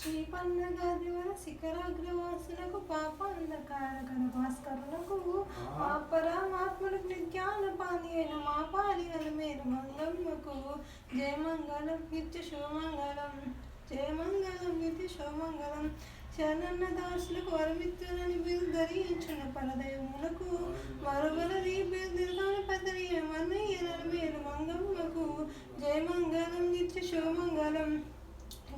ఈ పండగ దివర శిఖరాగ్రవాసులకు పాప అంధకారకర భాస్కరులకు ఆ పరమాత్ములకు జ్ఞానపాని అయిన మా పాలి మేరు మంగమ్మకు జయమంగళం నిత్య శుభమంగళం జయమంగళం నిత్య శుభమంగళం శరణన్న దాసులకు వరమిత్తులని బిరుదు ధరించిన పరదైవములకు మరుగలది బిరుదుగాని పదరియమన్నయ్య మేరు మంగమ్మకు జయమంగళం నిత్య శుభమంగళం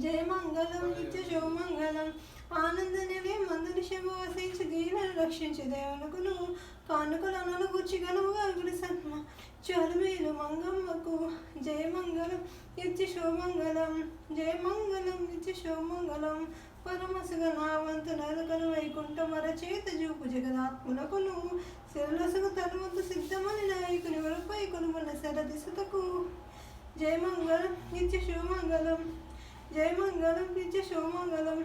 జయమంగళం నిత్య శుభమంగళం ఆనందనివే మందుని శంభవసించి దీనను రక్షించి దేవునకును కానుకలను గుచ్చి గనువుగా గుడి సన్మ చలుమేలు మంగమ్మకు జయమంగళం నిత్య శుభమంగళం జయమంగళం నిత్య శుభమంగళం పరమసుగ నావంతు నరకను వైకుంఠ మర చేత చూపు జగదాత్ములకును శిరలసుగు తనువంతు సిద్ధమని నాయకుని వరపై కొనుగొన్న శరదిశతకు జయమంగళం నిత్య శుభమంగళం జయమంగళం నిత్య శుభమంగళం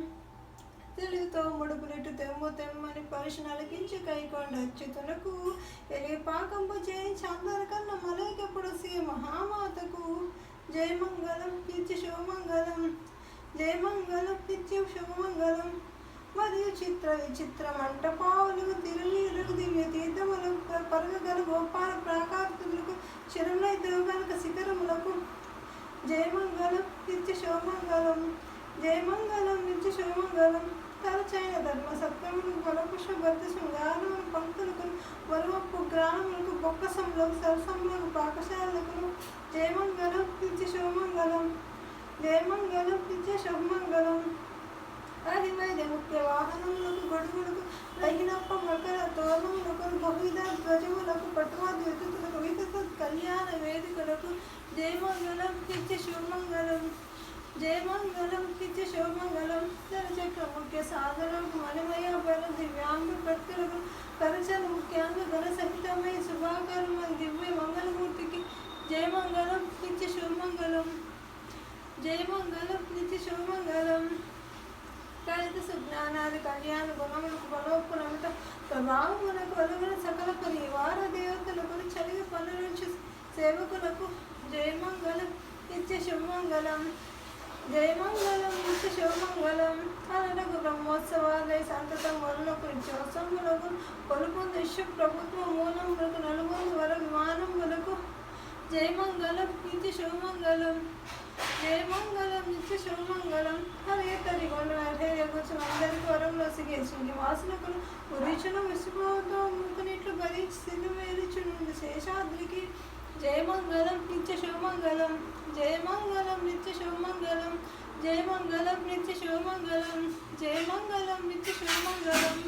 తెలుగుతో ముడుపులెట్టు తెమ్ము తెమ్మని పరుషును అలకించి కైకొండ అచ్యుతులకు ఎలిగి పాకంపు చేయించి అందరికన్నా మలైకెప్పుడు సీ మహామాతకు జయమంగళం నిత్య శుభమంగళం జయమంగళం నిత్య శుభమంగళం మరియు చిత్ర విచిత్ర మంటపావులకు తిరునీరులకు దివ్య తీర్థములకు పరగగల గోపాల ప్రాకారతులకు చిరుమలై దేవగనక శిఖరములకు జయమంగళం నిత్య శుభమంగళం జయమంగళం నిత్య శుభమంగళం తరచైన ధర్మ సత్వములకు బలపుష భర్త శృంగారములు పంక్తులకు వరవప్పు గ్రామములకు బొక్కసములకు సరసములకు పాకశాలకు జయమంగళం నిత్య శుభమంగళం జయమంగళం నిత్య శుభమంగళం ఆదివైద్య ముఖ్య వాహనములకు గొడుగులకు రగినప్ప మకర తోరణములకు బహువిధ ధ్వజములకు పటువాది విద్యుత్తులకు విద్యుత్ కళ్యాణ వేదికలకు జయమంగళం నిత్య శుభమంగళం జయమంగళం నిత్య శుభమంగళం చక్ర ముఖ్య సాధనకు మణిమయ బల దివ్యాంగ భక్తులకు కరచల ముఖ్యాంగ గణ సహితమై శుభాకరమ దివ్య మంగళమూర్తికి జయమంగళం నిత్య శుభమంగళం జయమంగళం నిత్య శుభమంగళం కలిత సుజ్ఞానాది కళ్యాణ గుణములకు బలోపునమిత ప్రభావములకు అలుగున సకల పరివార దేవతలకు చలిగి పనులుంచి సేవకులకు జయమంగళం నిత్య శుభమంగళం జయమంగళం నిత్య శుభమంగళం అనలకు బ్రహ్మోత్సవాలయ సంతతం వరులకు నిత్యోత్సవములకు కొలుపు దృశ్య ప్రభుత్వ మూలములకు నలుగురు వర విమానములకు జయమంగళం నిత్య శుభమంగళం జయమంగళం నిత్య శుభమంగళం హరే తరిగొండ హేయగుచ్చు అందరికి వరంలో సిగేసింది వాసనకు ఉరిచును విసుమతో ముక్కునిట్లు భరించి సిలువేరుచునుంది శేషాద్రికి జయమంగళం నిత్య శుభమంగళం జయమంగళం నిత్య శుభమంగళం జయమంగళం నిత్య శుభమంగళం జయమంగళం నిత్య శుభమంగళం